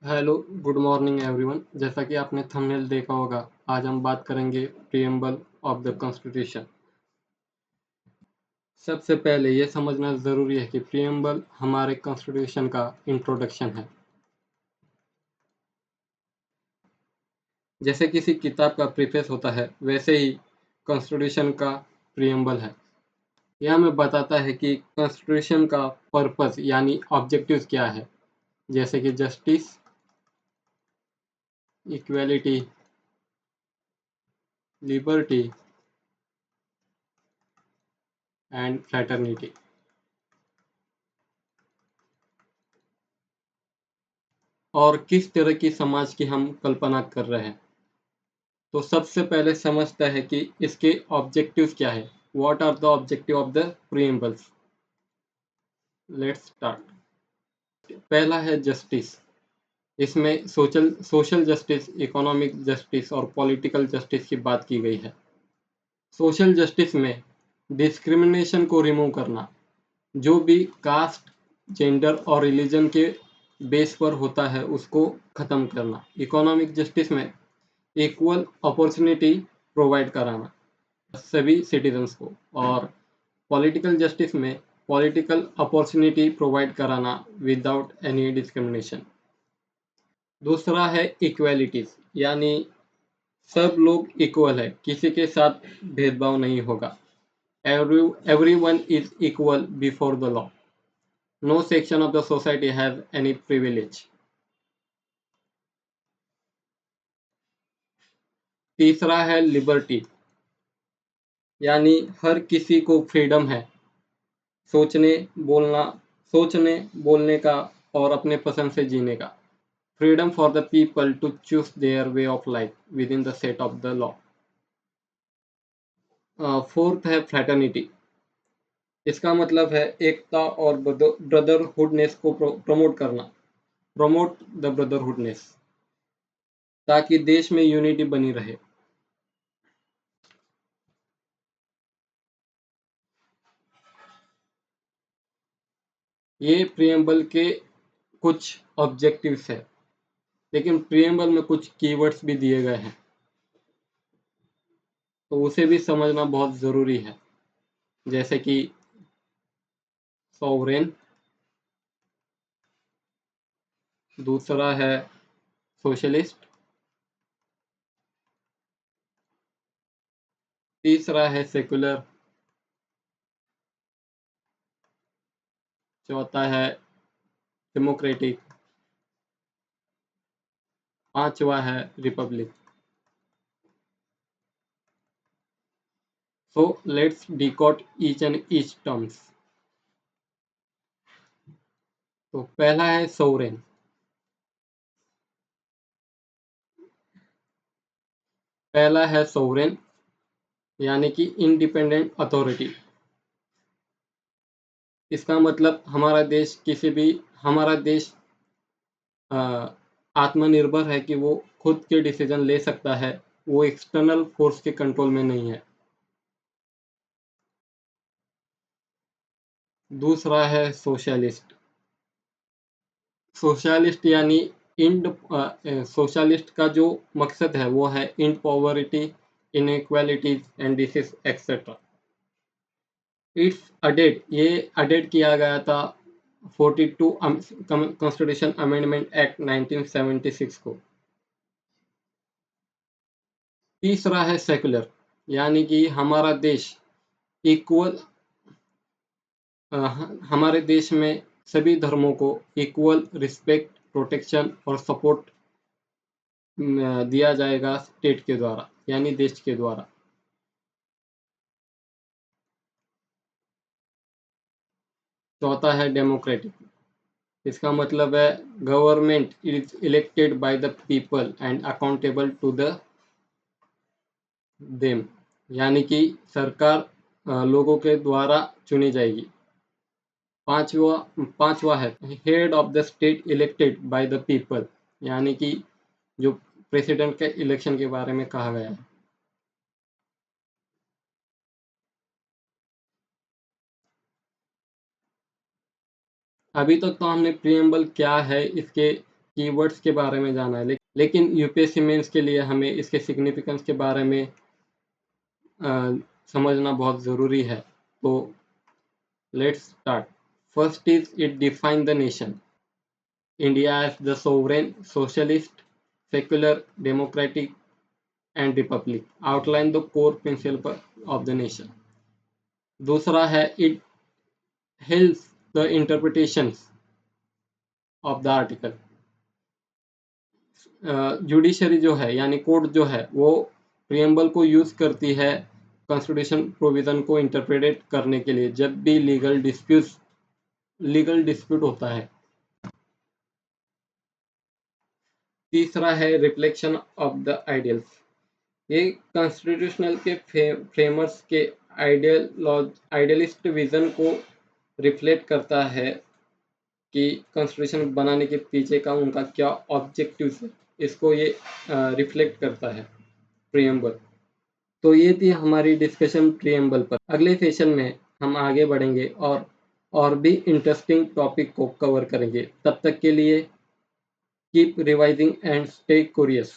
Hello, good morning everyone. जैसा कि आपने थंबनेल देखा होगा, आज हम बात करेंगे प्रीएम्बल ऑफ द कॉन्स्टिट्यूशन। सबसे पहले ये समझना ज़रूरी है कि प्रीएम्बल हमारे कॉन्स्टिट्यूशन का इंट्रोडक्शन है। जैसे किसी किताब का प्रीफेस होता है, वैसे ही कॉन्स्टिट्यूशन का प्रीएम्बल है। यह हमें बताता है कि कॉन्स्टिट्यूशन का पर्पस यानी ऑब्जेक्टिव्स क्या है, जैसे कि justice, equality, liberty and fraternity. और किस तरह की समाज की हम कल्पना कर रहे हैं। तो सबसे पहले समझते हैं कि इसके ऑब्जेक्टिव्स क्या है। What are the objective of the preambles. Let's start. पहला है जस्टिस। इसमें सोशल जस्टिस, इकोनॉमिक जस्टिस और पॉलिटिकल जस्टिस की बात की गई है। सोशल जस्टिस में डिस्क्रिमिनेशन को रिमूव करना, जो भी कास्ट, जेंडर और रिलीजन के बेस पर होता है उसको ख़त्म करना। इकोनॉमिक जस्टिस में इक्वल अपॉर्चुनिटी प्रोवाइड कराना सभी सिटीजन्स को। और पॉलिटिकल जस्टिस में पॉलिटिकल अपॉर्चुनिटी प्रोवाइड कराना विदाउट एनी डिस्क्रिमिनेशन। दूसरा है इक्वालिटीज, यानी सब लोग इक्वल है, किसी के साथ भेदभाव नहीं होगा। Everyone is equal before the law. No section of the society has any privilege. तीसरा है लिबर्टी, यानी हर किसी को फ्रीडम है सोचने बोलना सोचने बोलने का और अपने पसंद से जीने का। Freedom for the people to choose their way of life within the set of the law. Fourth है फ्रैटर्निटी। इसका मतलब है एकता और ब्रदरहुडनेस को प्रमोट करना। प्रमोट द ब्रदरहुडनेस, ताकि देश में यूनिटी बनी रहे। ये प्रियम्बल के कुछ ऑब्जेक्टिव्स है, लेकिन प्रियम्बल में कुछ कीवर्ड्स भी दिए गए हैं, तो उसे भी समझना बहुत ज़रूरी है। जैसे कि सॉवरेन, दूसरा है सोशलिस्ट, तीसरा है सेकुलर, चौथा है डेमोक्रेटिक, पांचवा है Republic. So let's decode each and each terms. तो पहला है सोवरेन। पहला है सोवरेन, यानी कि इंडिपेंडेंट अथॉरिटी। इसका मतलब हमारा देश आत्मनिर्भर है कि वो खुद के डिसीजन ले सकता है, वो एक्सटर्नल फोर्स के कंट्रोल में नहीं है। दूसरा है सोशलिस्ट। सोशलिस्ट यानी इंड सोशलिस्ट का जो मकसद है वो है end poverty, inequalities and disease etcetera. It's ये अडेड किया गया था 42 कॉन्स्टिट्यूशन अमेंडमेंट एक्ट 1976 को। तीसरा है सेकुलर, यानी कि इक्वल हमारे देश में सभी धर्मों को इक्वल रिस्पेक्ट, प्रोटेक्शन और सपोर्ट दिया जाएगा स्टेट के द्वारा, यानी देश के द्वारा। चौथा है डेमोक्रेटिक। इसका मतलब है government is elected by the people and accountable to the them, यानी कि सरकार लोगों के द्वारा चुनी जाएगी। पांचवा पांचवा है head of the state elected by the people, यानी कि जो प्रेसिडेंट के इलेक्शन के बारे में कहा गया है। अभी तक तो हमने प्रियम्बल क्या है, इसके कीवर्ड्स के बारे में जाना है, लेकिन यूपीएससी मेंस के लिए हमें इसके सिग्निफिकेंस के बारे में समझना बहुत ज़रूरी है। तो let's start. First is it define the nation India as the sovereign socialist secular democratic and republic outline the core principle of the nation. दूसरा है it helps the interpretations of the article. Judiciary जो है यानी court जो है वो preamble को use करती है कॉन्स्टिट्यूशन प्रोविज़न को इंटरप्रेट करने के लिए जब भी लीगल डिस्प्यूट होता है। तीसरा है रिफ्लेक्शन ऑफ द आइडियल्स। ये कॉन्स्टिट्यूशनल के फ्रेमर्स के आइडियलिस्ट विजन को रिफ्लेक्ट करता है कि कॉन्स्टिट्यूशन बनाने के पीछे का उनका क्या ऑब्जेक्टिव है, इसको ये रिफ्लेक्ट करता है प्रियम्बल। तो ये थी हमारी डिस्कशन प्रियम्बल पर। अगले सेशन में हम आगे बढ़ेंगे और भी इंटरेस्टिंग टॉपिक को कवर करेंगे। तब तक के लिए keep revising and stay curious.